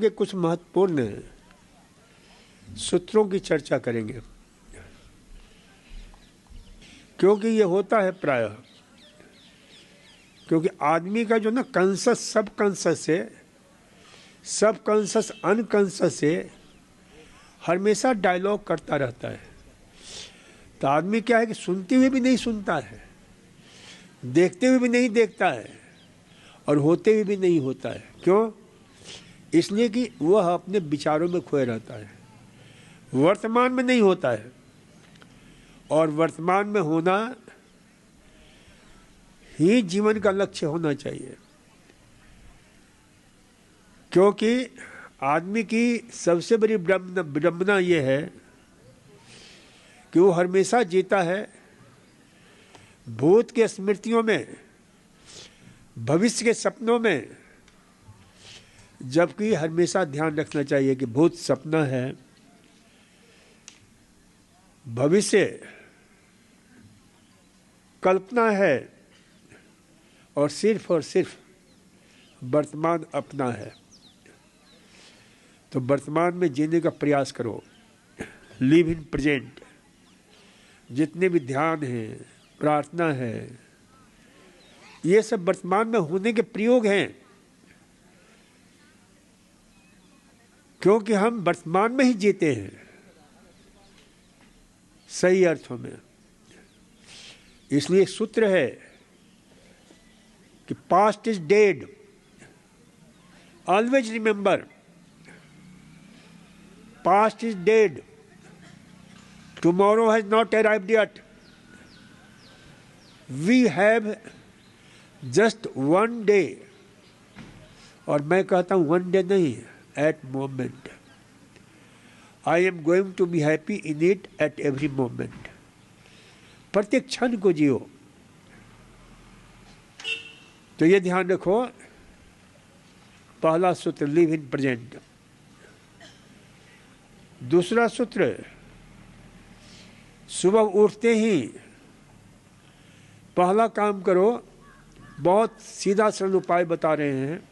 के कुछ महत्वपूर्ण सूत्रों की चर्चा करेंगे, क्योंकि ये होता है प्रायः, क्योंकि आदमी का जो ना कॉन्शस सब कॉन्शस से, सब कॉन्शस अनकॉन्शस से हमेशा डायलॉग करता रहता है। तो आदमी क्या है कि सुनते हुए भी नहीं सुनता है, देखते हुए भी नहीं देखता है, और होते हुए भी नहीं होता है। क्यों? इसलिए कि वह अपने विचारों में खोए रहता है, वर्तमान में नहीं होता है। और वर्तमान में होना ही जीवन का लक्ष्य होना चाहिए, क्योंकि आदमी की सबसे बड़ी विडंबना ये है कि वो हमेशा जीता है भूत के स्मृतियों में, भविष्य के सपनों में, जबकि हमेशा ध्यान रखना चाहिए कि भूत सपना है, भविष्य कल्पना है, और सिर्फ वर्तमान अपना है। तो वर्तमान में जीने का प्रयास करो, लिव इन प्रेजेंट। जितने भी ध्यान है, प्रार्थना है, ये सब वर्तमान में होने के प्रयोग हैं, क्योंकि हम वर्तमान में ही जीते हैं सही अर्थों में। इसलिए एक सूत्र है कि past is dead, always remember, past is dead, tomorrow has not arrived yet, we have just one day. और मैं कहता हूं वन डे नहीं, at moment. I am going to be happy in it at every moment. प्रत्येक क्षण को जियो। तो ये ध्यान रखो, पहला सूत्र लिव इन प्रेजेंट। दूसरा सूत्र, सुबह उठते ही पहला काम करो, बहुत सीधा सरल उपाय बता रहे हैं,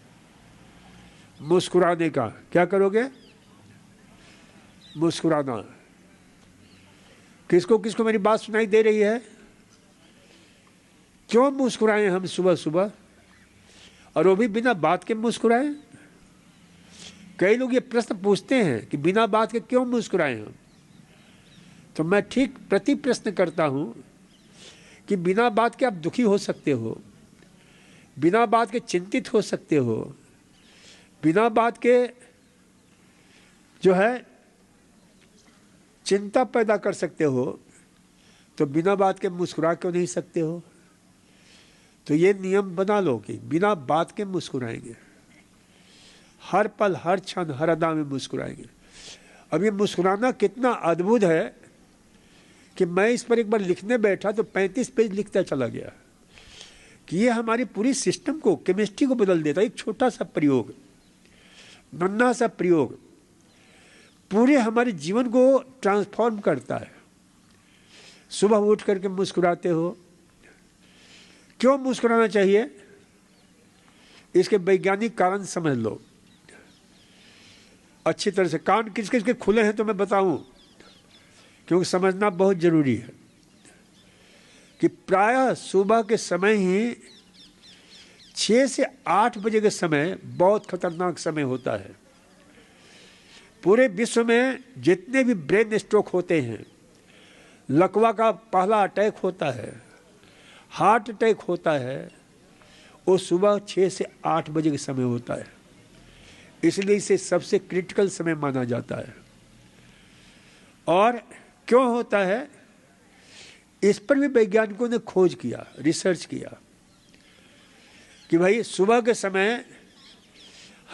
मुस्कुराने का। क्या करोगे? मुस्कुराना। किसको किसको मेरी बात सुनाई दे रही है? क्यों मुस्कुराएं हम सुबह सुबह, और वो भी बिना बात के मुस्कुराएं? कई लोग ये प्रश्न पूछते हैं कि बिना बात के क्यों मुस्कुराएं हम। तो मैं ठीक प्रति प्रश्न करता हूं कि बिना बात के आप दुखी हो सकते हो, बिना बात के चिंतित हो सकते हो, बिना बात के जो है चिंता पैदा कर सकते हो, तो बिना बात के मुस्कुरा क्यों नहीं सकते हो? तो ये नियम बना लो कि बिना बात के मुस्कुराएंगे, हर पल, हर क्षण, हर अदा में मुस्कुराएंगे। अब ये मुस्कुराना कितना अद्भुत है कि मैं इस पर एक बार लिखने बैठा तो 35 पेज लिखता चला गया कि ये हमारी पूरी सिस्टम को, केमिस्ट्री को बदल देता है। एक छोटा सा प्रयोग, नन्हा सा प्रयोग पूरे हमारे जीवन को ट्रांसफॉर्म करता है। सुबह उठ करके मुस्कुराते हो। क्यों मुस्कुराना चाहिए? इसके वैज्ञानिक कारण समझ लो अच्छी तरह से। कान किस किस के खुले हैं तो मैं बताऊं, क्योंकि समझना बहुत जरूरी है कि प्रायः सुबह के समय ही 6 से 8 बजे के समय बहुत खतरनाक समय होता है। पूरे विश्व में जितने भी ब्रेन स्ट्रोक होते हैं, लकवा का पहला अटैक होता है, हार्ट अटैक होता है, वो सुबह 6 से 8 बजे के समय होता है। इसलिए इसे सबसे क्रिटिकल समय माना जाता है। और क्यों होता है, इस पर भी वैज्ञानिकों ने खोज किया, रिसर्च किया कि भाई सुबह के समय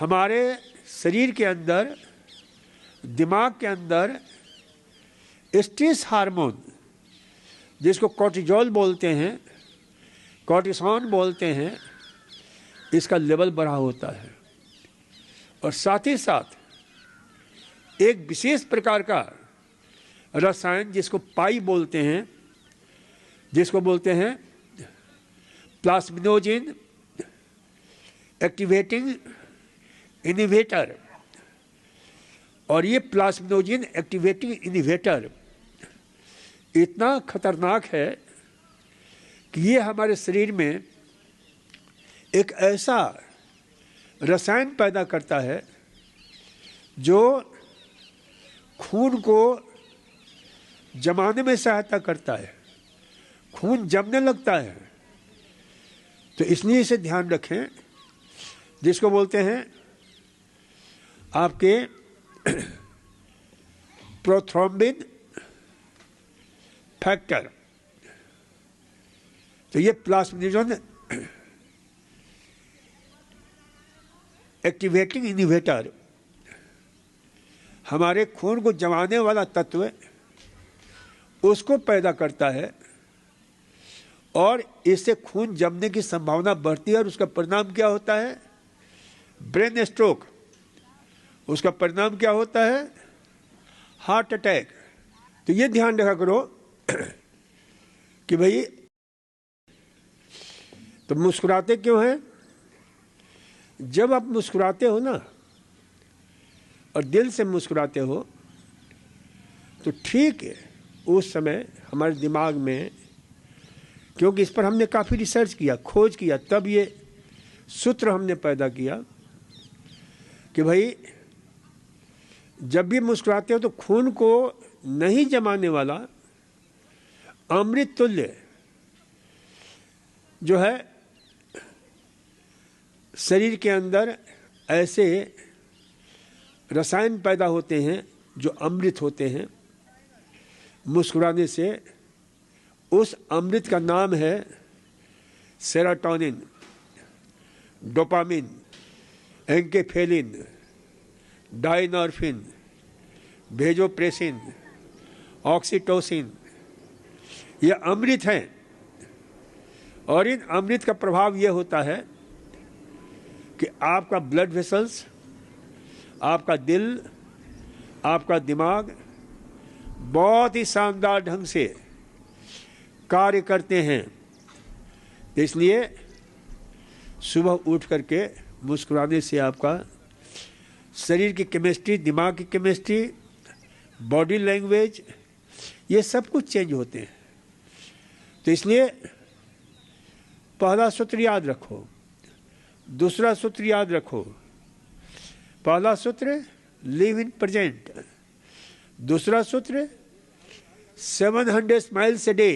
हमारे शरीर के अंदर, दिमाग के अंदर स्ट्रेस हार्मोन, जिसको कोर्टिजोल बोलते हैं, कोर्टिसोन बोलते हैं, इसका लेवल बढ़ा होता है। और साथ ही साथ एक विशेष प्रकार का रसायन जिसको पाई बोलते हैं, जिसको बोलते हैं प्लाज्मिनोजेन एक्टिवेटिंग इनहिबिटर, और ये प्लाज्मिनोजेन एक्टिवेटिंग इनहिबिटर इतना खतरनाक है कि ये हमारे शरीर में एक ऐसा रसायन पैदा करता है जो खून को जमाने में सहायता करता है, खून जमने लगता है। तो इसलिए इसे ध्यान रखें, जिसको बोलते हैं आपके प्रोथ्रोम्बिन फैक्टर। तो ये प्लाज्मिनोजेन एक्टिवेटिंग इनहिबिटर हमारे खून को जमाने वाला तत्व उसको पैदा करता है और इससे खून जमने की संभावना बढ़ती है और उसका परिणाम क्या होता है? Brain stroke. उसका परिणाम क्या होता है? Heart attack. तो ये ध्यान रखा करो कि भाई तो मुस्कुराते क्यों हैं? जब आप मुस्कुराते हो ना और दिल से मुस्कुराते हो तो ठीक है, उस समय हमारे दिमाग में, क्योंकि इस पर हमने काफ़ी रिसर्च किया, खोज किया, तब ये सूत्र हमने पैदा किया कि भाई जब भी मुस्कुराते हो तो खून को नहीं जमाने वाला अमृत तुल्य जो है शरीर के अंदर ऐसे रसायन पैदा होते हैं जो अमृत होते हैं। मुस्कुराने से उस अमृत का नाम है सेरोटोनिन, डोपामिन, एंकेफेलिन, डायनॉर्फिन, वेजोप्रेसिन, ऑक्सीटोसिन। ये अमृत हैं और इन अमृत का प्रभाव ये होता है कि आपका ब्लड वेसल्स, आपका दिल, आपका दिमाग बहुत ही शानदार ढंग से कार्य करते हैं। इसलिए सुबह उठ करके मुस्कुराने से आपका शरीर की केमिस्ट्री, दिमाग की केमिस्ट्री, बॉडी लैंग्वेज, ये सब कुछ चेंज होते हैं। तो इसलिए पहला सूत्र याद रखो, दूसरा सूत्र याद रखो। पहला सूत्र लिव इन प्रेजेंट, दूसरा सूत्र 700 smiles a day,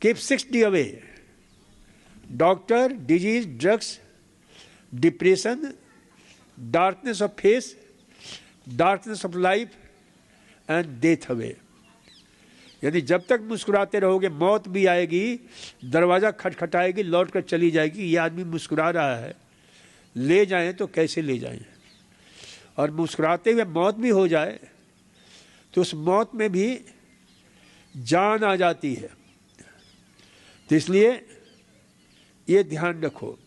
keep 60 away, doctor, disease, drugs, depression, darkness of face, darkness of life and death away. यानी जब तक मुस्कुराते रहोगे मौत भी आएगी, दरवाज़ा खटखटाएगी, लौट कर चली जाएगी। ये आदमी मुस्कुरा रहा है, ले जाएं तो कैसे ले जाएं? और मुस्कुराते हुए मौत भी हो जाए तो उस मौत में भी जान आ जाती है। तो इसलिए ये ध्यान रखो,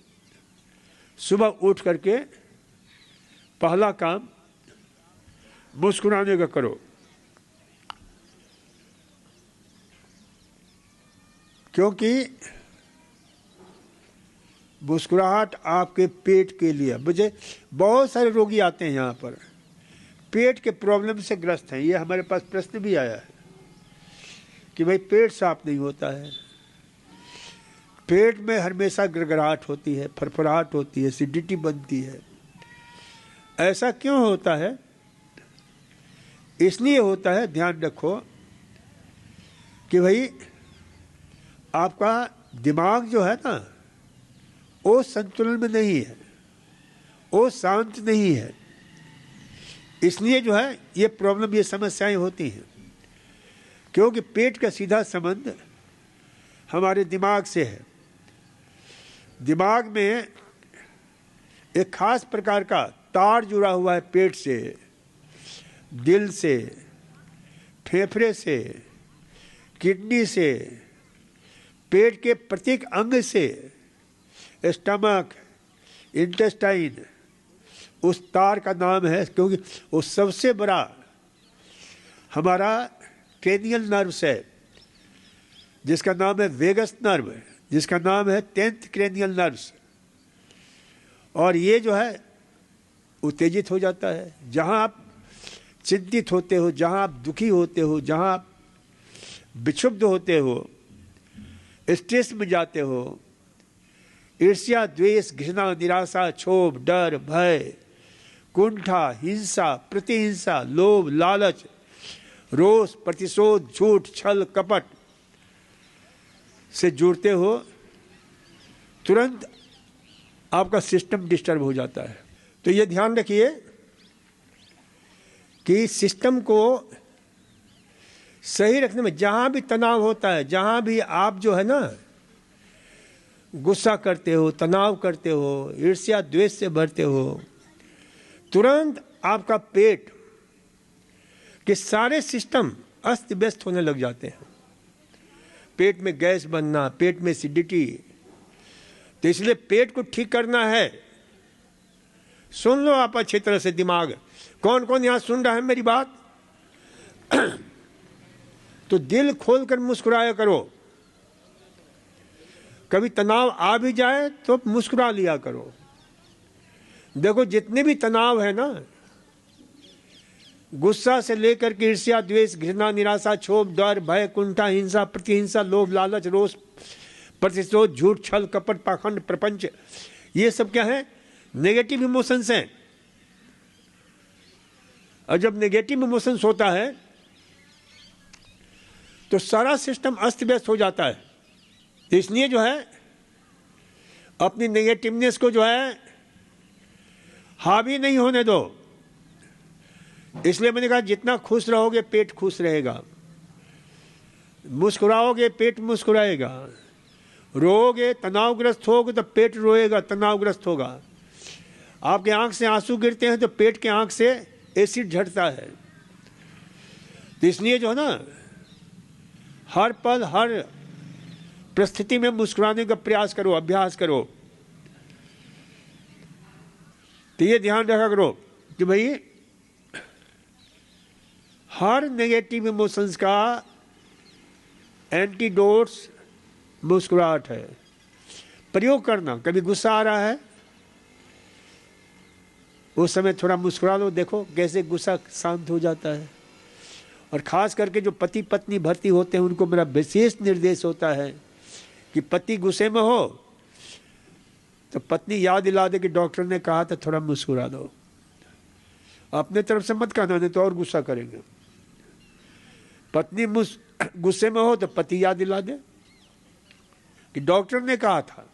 सुबह उठ करके पहला काम मुस्कुराने का करो, क्योंकि मुस्कुराहट आपके पेट के लिए। मुझे बहुत सारे रोगी आते हैं यहाँ पर, पेट के प्रॉब्लम से ग्रस्त हैं। ये हमारे पास प्रश्न भी आया है कि भाई पेट साफ नहीं होता है, पेट में हमेशा गड़गड़ाहट होती है, फरफराहट होती है, एसिडिटी बनती है। ऐसा क्यों होता है? इसलिए होता है, ध्यान रखो कि भाई आपका दिमाग जो है ना वो संतुलन में नहीं है, वो शांत नहीं है। इसलिए जो है ये प्रॉब्लम, ये समस्याएं होती हैं, क्योंकि पेट का सीधा संबंध हमारे दिमाग से है। दिमाग में एक खास प्रकार का तार जुड़ा हुआ है पेट से, दिल से, फेफड़े से, किडनी से, पेट के प्रत्येक अंग से, स्टमक, इंटेस्टाइन, उस तार का नाम है, क्योंकि वो सबसे बड़ा हमारा क्रेनियल नर्व्स है, जिसका नाम है वेगस नर्व, जिसका नाम है 10th क्रेनियल नर्व्स। और ये जो है उत्तेजित हो जाता है। जहाँ आप चिंतित होते हो, जहाँ आप दुखी होते हो, जहाँ आप विक्षुब्ध होते हो, स्ट्रेस में जाते हो, ईर्ष्या, द्वेष, घृणा, निराशा, क्षोभ, डर, भय, कुंठा, हिंसा, प्रतिहिंसा, लोभ, लालच, रोष, प्रतिशोध, झूठ, छल, कपट से जुड़ते हो, तुरंत आपका सिस्टम डिस्टर्ब हो जाता है। तो ये ध्यान रखिए कि सिस्टम को सही रखने में जहाँ भी तनाव होता है, जहाँ भी आप जो है ना गुस्सा करते हो, तनाव करते हो, ईर्ष्या द्वेष से भरते हो, तुरंत आपका पेट के सारे सिस्टम अस्त व्यस्त होने लग जाते हैं। पेट में गैस बनना, पेट में एसिडिटी। तो इसलिए पेट को ठीक करना है। सुन लो आप अच्छी तरह से, दिमाग कौन कौन यहां सुन रहा है मेरी बात? तो दिल खोलकर मुस्कुराया करो। कभी तनाव आ भी जाए तो मुस्कुरा लिया करो। देखो जितने भी तनाव है ना, गुस्सा से लेकर के ईर्ष्या, द्वेष, घृणा, निराशा, क्षोभ, डर, भय, कुंठा, हिंसा, प्रतिहिंसा, लोभ, लालच, रोष, प्रतिशोध, झूठ, छल, कपट, पाखंड, प्रपंच, ये सब क्या है? नेगेटिव इमोशंस हैं। और जब नेगेटिव इमोशंस होता है तो सारा सिस्टम अस्त व्यस्त हो जाता है। तो इसलिए जो है अपनी नेगेटिवनेस को जो है हावी नहीं होने दो। इसलिए मैंने कहा जितना खुश रहोगे पेट खुश रहेगा, मुस्कुराओगे पेट मुस्कुराएगा, रोओगे तनावग्रस्त होगे तो पेट रोएगा, तनावग्रस्त होगा। आपके आंख से आंसू गिरते हैं तो पेट के आंख से एसिड झड़ता है। तो इसलिए जो है ना हर पल हर परिस्थिति में मुस्कुराने का प्रयास करो, अभ्यास करो। तो ये ध्यान रखा करो कि भाई हर नेगेटिव इमोशंस का एंटीडोट्स मुस्कुराहट है। प्रयोग करना। कभी गुस्सा आ रहा है, उस समय थोड़ा मुस्कुरा लो, देखो कैसे गुस्सा शांत हो जाता है। और खास करके जो पति पत्नी भर्ती होते हैं उनको मेरा विशेष निर्देश होता है कि पति गुस्से में हो तो पत्नी याद दिला दे कि डॉक्टर ने कहा था थोड़ा मुस्कुरा दो। अपने तरफ से मत कहना, नहीं तो और गुस्सा करेंगे। पत्नी गुस्से में हो तो पति याद दिला दे कि डॉक्टर ने कहा था।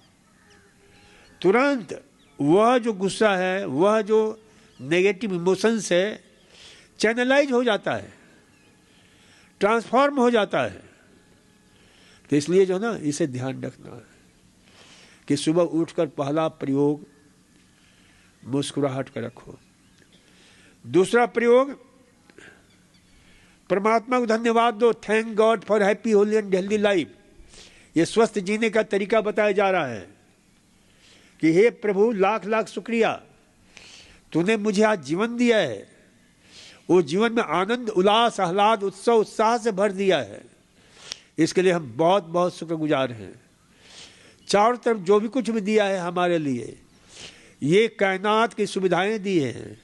तुरंत वह जो गुस्सा है, वह जो नेगेटिव इमोशंस है, चैनलाइज हो जाता है, ट्रांसफॉर्म हो जाता है। तो इसलिए जो ना इसे ध्यान रखना है कि सुबह उठकर पहला प्रयोग मुस्कुराहट का रखो। दूसरा प्रयोग परमात्मा को धन्यवाद दो। Thank God for happy Holi and healthy life. ये स्वस्थ जीने का तरीका बताया जा रहा है कि हे प्रभु लाख लाख शुक्रिया, तूने मुझे आज जीवन दिया है। वो जीवन में आनंद, उल्लास, आह्लाद, उत्सव, उत्साह से भर दिया है। इसके लिए हम बहुत बहुत शुक्रगुजार हैं। चारों तरफ जो भी कुछ भी दिया है हमारे लिए, ये कायनात की सुविधाएं दी हैं,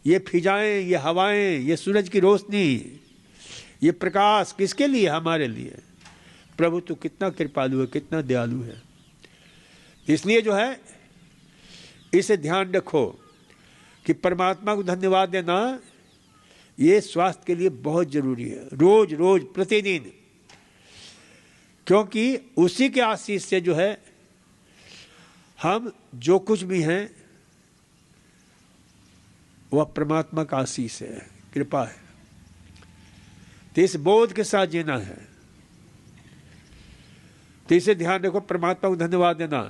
ये फिजाएं, ये हवाएं, ये सूरज की रोशनी, ये प्रकाश, किसके लिए? हमारे लिए। प्रभु तू कितना कृपालु है, कितना दयालु है। इसलिए जो है इसे ध्यान रखो कि परमात्मा को धन्यवाद देना ये स्वास्थ्य के लिए बहुत जरूरी है, रोज रोज प्रतिदिन। क्योंकि उसी के आशीष से जो है हम जो कुछ भी हैं वह परमात्मा का आशीष है, कृपा है। तो इस बोध के साथ जीना है। तो इसे ध्यान रखो, परमात्मा को धन्यवाद देना।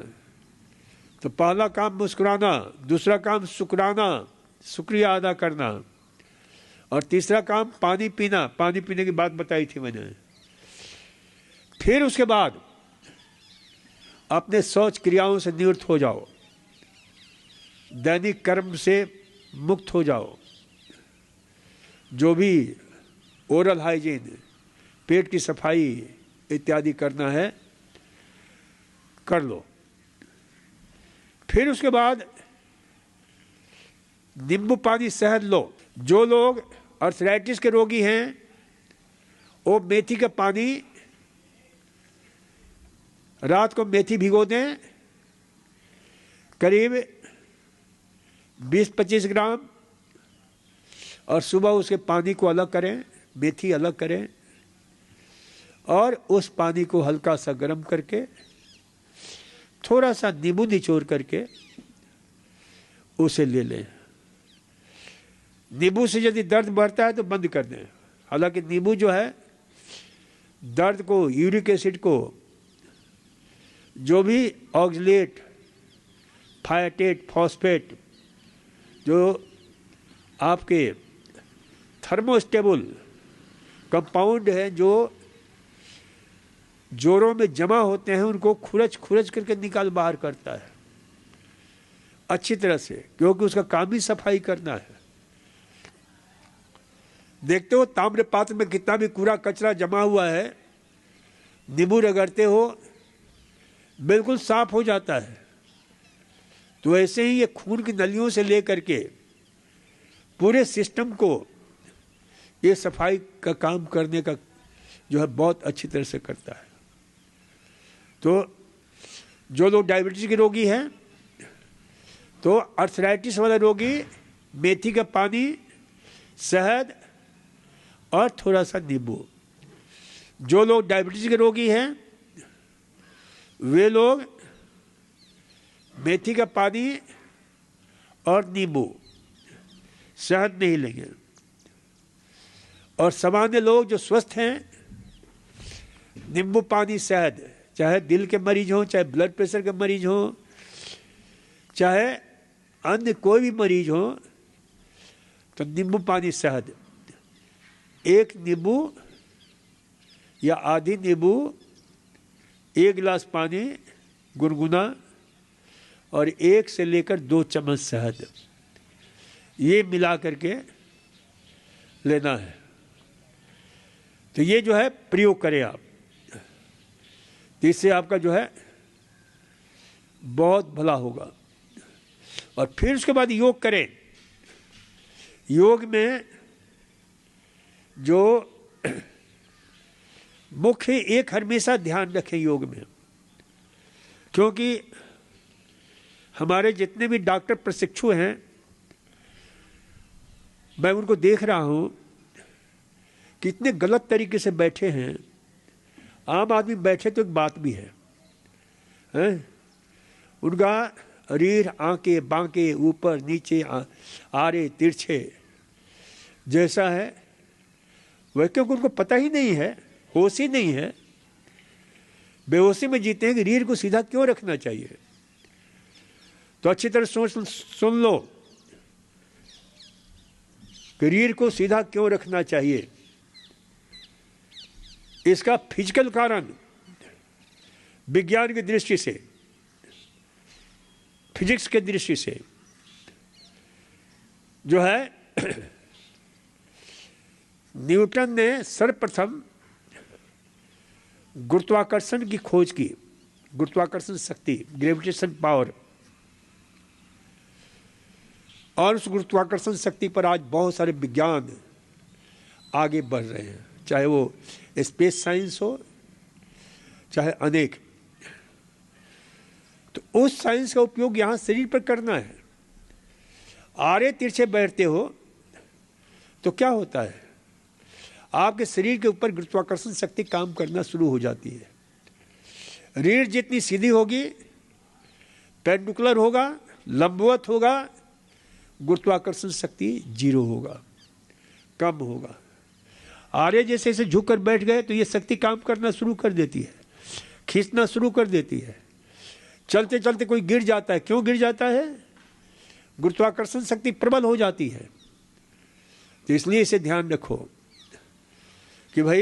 तो पहला काम मुस्कुराना, दूसरा काम शुक्राना, शुक्रिया अदा करना, और तीसरा काम पानी पीना। पानी पीने की बात बताई थी मैंने। फिर उसके बाद अपने शौच क्रियाओं से निवृत्त हो जाओ, दैनिक कर्म से मुक्त हो जाओ। जो भी ओरल हाइजीन, पेट की सफाई इत्यादि करना है कर लो। फिर उसके बाद नींबू पानी शहद लो। जो लोग अर्थराइटिस के रोगी हैं वो मेथी का पानी, रात को मेथी भिगो दें करीब 20-25 ग्राम, और सुबह उसके पानी को अलग करें, मेथी अलग करें, और उस पानी को हल्का सा गर्म करके थोड़ा सा नींबू निचोड़ करके उसे ले लें। नींबू से यदि दर्द बढ़ता है तो बंद कर दें। हालांकि नींबू जो है दर्द को, यूरिक एसिड को, जो भी ऑक्सलेट, फाइटेट, फॉस्फेट, जो आपके थर्मोस्टेबल कंपाउंड है जो जोड़ों में जमा होते हैं, उनको खुरच खुरच करके निकाल बाहर करता है अच्छी तरह से, क्योंकि उसका काम ही सफाई करना है। देखते हो ताम्र पात्र में कितना भी कूड़ा कचरा जमा हुआ है, नींबू रगड़ते हो बिल्कुल साफ हो जाता है। तो ऐसे ही ये खून की नलियों से लेकर के पूरे सिस्टम को ये सफाई का काम करने का जो है बहुत अच्छी तरह से करता है। तो जो लोग डायबिटीज के रोगी हैं, तो अर्थराइटिस वाला रोगी मेथी का पानी, शहद और थोड़ा सा नींबू। जो लोग डायबिटीज के रोगी हैं वे लोग मेथी का पानी और नींबू, शहद नहीं लेंगे। और सामान्य लोग जो स्वस्थ हैं, नींबू पानी, शहद, चाहे दिल के मरीज हों, चाहे ब्लड प्रेशर के मरीज हों, चाहे अन्य कोई भी मरीज हो, तो नींबू पानी शहद, एक नींबू या आधी नींबू, 1 गिलास पानी गुनगुना, और 1 से लेकर 2 चम्मच शहद, ये मिला करके लेना है। तो ये जो है प्रयोग करें आप, तो इससे आपका जो है बहुत भला होगा। और फिर उसके बाद योग करें। योग में जो मुख्य एक हमेशा ध्यान रखें योग में, क्योंकि हमारे जितने भी डॉक्टर प्रशिक्षु हैं, मैं उनको देख रहा हूं कितने गलत तरीके से बैठे हैं। आम आदमी बैठे तो एक बात भी है, उनका रीढ़ आंके बांके, ऊपर नीचे, आरे तिरछे जैसा है, वह क्योंकि उनको पता ही नहीं है, होश ही नहीं है, बेहोशी में जीते हैं कि रीढ़ को सीधा क्यों रखना चाहिए। तो अच्छी तरह सुन लो कि रीढ़ को सीधा क्यों रखना चाहिए। इसका फिजिकल कारण विज्ञान की दृष्टि से, फिजिक्स के दृष्टि से जो है, न्यूटन ने सर्वप्रथम गुरुत्वाकर्षण की खोज की, गुरुत्वाकर्षण शक्ति, ग्रेविटेशन पावर, और उस गुरुत्वाकर्षण शक्ति पर आज बहुत सारे विज्ञान आगे बढ़ रहे हैं, चाहे वो स्पेस साइंस हो, चाहे अनेक। तो उस साइंस का उपयोग यहां शरीर पर करना है। आरे तिरछे बैठते हो तो क्या होता है, आपके शरीर के ऊपर गुरुत्वाकर्षण शक्ति काम करना शुरू हो जाती है। रीढ़ जितनी सीधी होगी, पेंडुकुलर होगा, लंबवत होगा, गुरुत्वाकर्षण शक्ति 0 होगा, कम होगा। आरे जैसे ऐसे झुक कर बैठ गए तो ये शक्ति काम करना शुरू कर देती है, खींचना शुरू कर देती है। चलते चलते कोई गिर जाता है, क्यों गिर जाता है, गुरुत्वाकर्षण शक्ति प्रबल हो जाती है। तो इसलिए इसे ध्यान रखो कि भाई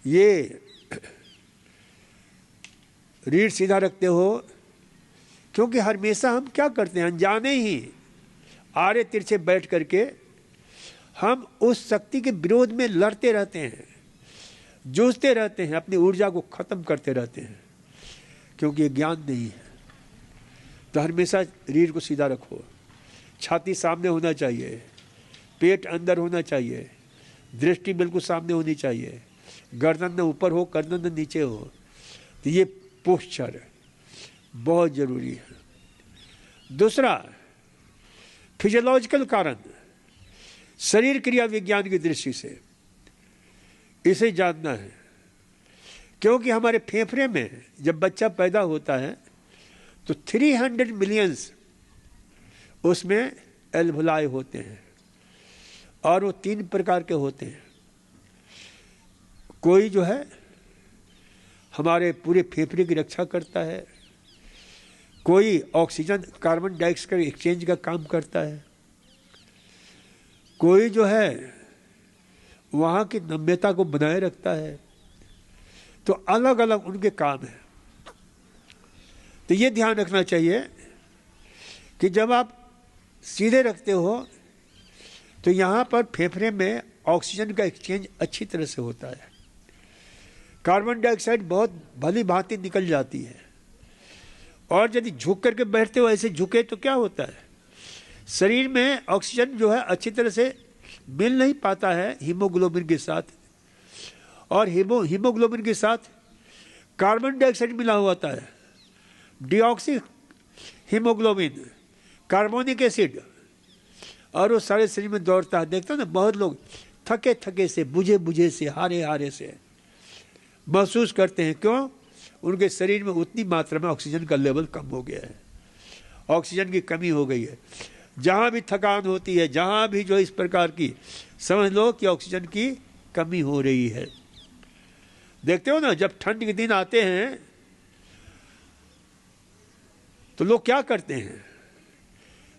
ये रीढ़ सीधा रखते हो, क्योंकि हमेशा हम क्या करते हैं, अनजाने ही आरे तिरछे बैठ करके हम उस शक्ति के विरोध में लड़ते रहते हैं, जूझते रहते हैं, अपनी ऊर्जा को खत्म करते रहते हैं, क्योंकि ये ज्ञान नहीं है। तो हमेशा रीढ़ को सीधा रखो। छाती सामने होना चाहिए, पेट अंदर होना चाहिए, दृष्टि बिल्कुल सामने होनी चाहिए, गर्दन न ऊपर हो, गर्दन न नीचे हो। तो ये पोस्चर बहुत जरूरी है। दूसरा, फिजियोलॉजिकल कारण, शरीर क्रिया विज्ञान की दृष्टि से इसे जानना है। क्योंकि हमारे फेफड़े में जब बच्चा पैदा होता है तो 300 मिलियंस उसमें एल्वुलाई होते हैं, और वो 3 प्रकार के होते हैं। कोई जो है हमारे पूरे फेफड़े की रक्षा करता है, कोई ऑक्सीजन कार्बन डाइऑक्साइड का एक्सचेंज का काम करता है, कोई जो है वहाँ की नम्यता को बनाए रखता है। तो अलग अलग उनके काम हैं। तो ये ध्यान रखना चाहिए कि जब आप सीधे रखते हो तो यहाँ पर फेफड़े में ऑक्सीजन का एक्सचेंज अच्छी तरह से होता है, कार्बन डाइऑक्साइड बहुत भली भांति निकल जाती है। और यदि झुक करके बैठते हो, ऐसे झुके तो क्या होता है, शरीर में ऑक्सीजन जो है अच्छी तरह से मिल नहीं पाता है हीमोग्लोबिन के साथ, और हीमोग्लोबिन के साथ कार्बन डाइऑक्साइड मिला हुआ होता है, डिऑक्सी हीमोग्लोबिन, कार्बोनिक एसिड, और वो सारे शरीर में दौड़ता है। देखते हो ना, बहुत लोग थके थके से, बुझे बुझे से, हारे हारे से महसूस करते हैं। क्यों? उनके शरीर में उतनी मात्रा में ऑक्सीजन का लेवल कम हो गया है, ऑक्सीजन की कमी हो गई है। जहाँ भी थकान होती है, जहाँ भी जो इस प्रकार की, समझ लो कि ऑक्सीजन की कमी हो रही है। देखते हो ना, जब ठंड के दिन आते हैं तो लोग क्या करते हैं,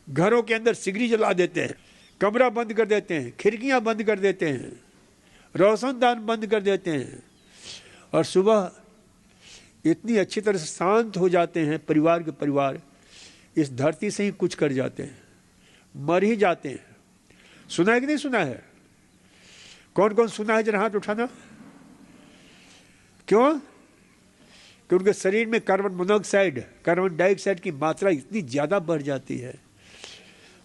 घरों के अंदर सिगरी जला देते हैं, कमरा बंद कर देते हैं, खिड़कियां बंद कर देते हैं, रोशनदान बंद कर देते हैं, और सुबह इतनी अच्छी तरह से शांत हो जाते हैं। परिवार के परिवार इस धरती से ही कुछ कर जाते हैं, मर ही जाते हैं। सुना है कि नहीं सुना है? कौन कौन सुना है? जरा हाथ उठाना। क्यों? कि उनके शरीर में कार्बन मोनोऑक्साइड, कार्बन डाइऑक्साइड की मात्रा इतनी ज़्यादा बढ़ जाती है।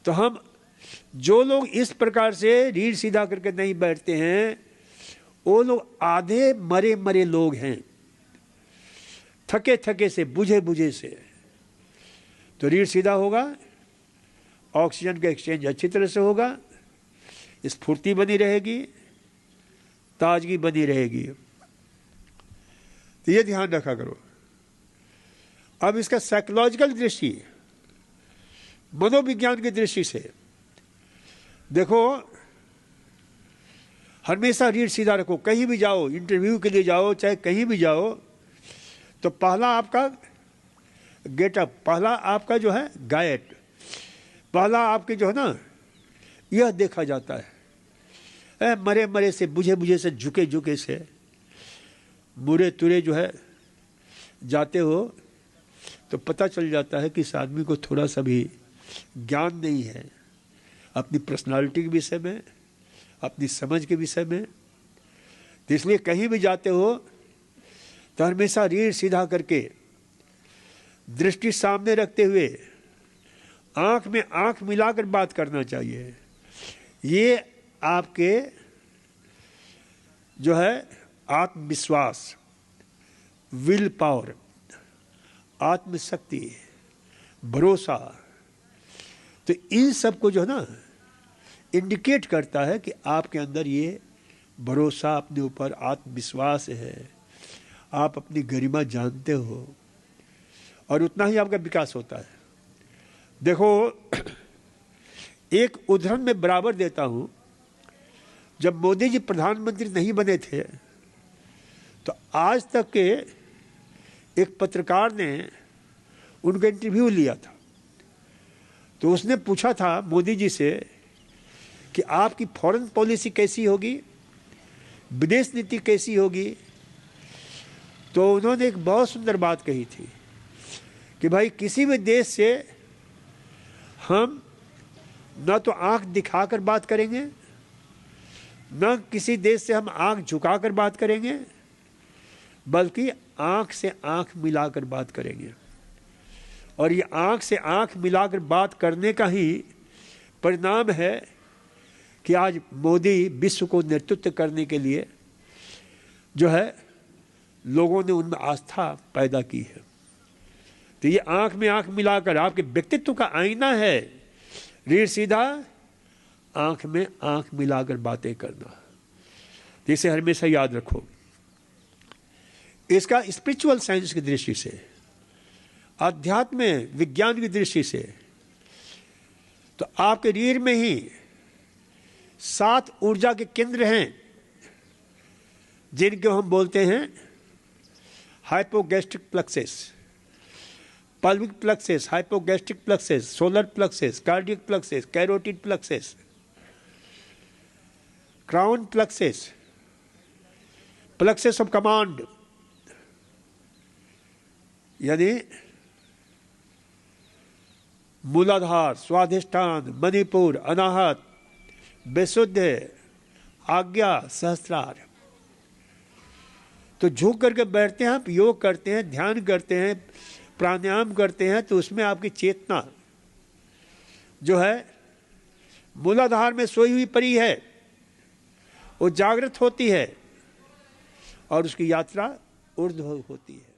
तो हम जो लोग इस प्रकार से रीढ़ सीधा करके नहीं बैठते हैं, वो लोग आधे मरे मरे लोग हैं, थके थके से, बुझे बुझे से। तो रीढ़ सीधा होगा, ऑक्सीजन का एक्सचेंज अच्छी तरह से होगा, स्फूर्ति बनी रहेगी, ताजगी बनी रहेगी। तो ये ध्यान रखा करो। अब इसका साइकोलॉजिकल दृष्टि, मनोविज्ञान की दृष्टि से देखो, हमेशा रीढ़ सीधा रखो। कहीं भी जाओ, इंटरव्यू के लिए जाओ, चाहे कहीं भी जाओ, तो पहला आपका गेटअप, पहला आपका जो है गायट, पहला आपके जो है ना, यह देखा जाता है। मरे मरे से, बुझे बुझे से, झुके झुके से, मुरे तुरे जो है जाते हो तो पता चल जाता है कि इस आदमी को थोड़ा सा भी ज्ञान नहीं है अपनी पर्सनालिटी के विषय में, अपनी समझ के विषय में। तो इसलिए कहीं भी जाते हो तो हमेशा रीढ़ सीधा करके, दृष्टि सामने रखते हुए, आंख में आंख मिलाकर बात करना चाहिए। ये आपके जो है आत्मविश्वास, विल पावर, आत्मशक्ति, भरोसा, तो इन सब को जो है ना इंडिकेट करता है कि आपके अंदर ये भरोसा अपने ऊपर, आत्मविश्वास है, आप अपनी गरिमा जानते हो, और उतना ही आपका विकास होता है। देखो, एक उदाहरण मैं बराबर देता हूँ। जब मोदी जी प्रधानमंत्री नहीं बने थे तो आज तक के एक पत्रकार ने उनका इंटरव्यू लिया था। तो उसने पूछा था मोदी जी से कि आपकी फॉरेन पॉलिसी कैसी होगी, विदेश नीति कैसी होगी। तो उन्होंने एक बहुत सुंदर बात कही थी कि भाई, किसी भी देश से हम न तो आंख दिखाकर बात करेंगे, न किसी देश से हम आंख झुकाकर बात करेंगे, बल्कि आंख से आंख मिलाकर बात करेंगे। और ये आंख से आंख मिलाकर बात करने का ही परिणाम है कि आज मोदी विश्व को नेतृत्व करने के लिए जो है लोगों ने उनमें आस्था पैदा की है। तो ये आंख में आंख मिलाकर आपके व्यक्तित्व का आईना है, रीढ़ सीधा, आंख में आंख मिलाकर बातें करना। तो इसे हमेशा याद रखो। इसका स्पिरिचुअल साइंस की दृष्टि से, अध्यात्म विज्ञान की दृष्टि से, तो आपके रीढ़ में ही 7 ऊर्जा के केंद्र हैं जिनको हम बोलते हैं hypogastric plexus, pelvic plexus, hypogastric plexus, solar plexus, cardiac plexus, carotid plexus, crown plexus, plexus of command, यानी मूलाधार, स्वाधिष्ठान, मणिपुर, अनाहत, विशुद्ध, आज्ञा, सहस्त्रार। तो झुक करके बैठते हैं आप, योग करते हैं, ध्यान करते हैं, प्राणायाम करते हैं, तो उसमें आपकी चेतना जो है मूलाधार में सोई हुई परी है, वो जागृत होती है और उसकी यात्रा ऊर्ध्व होती है।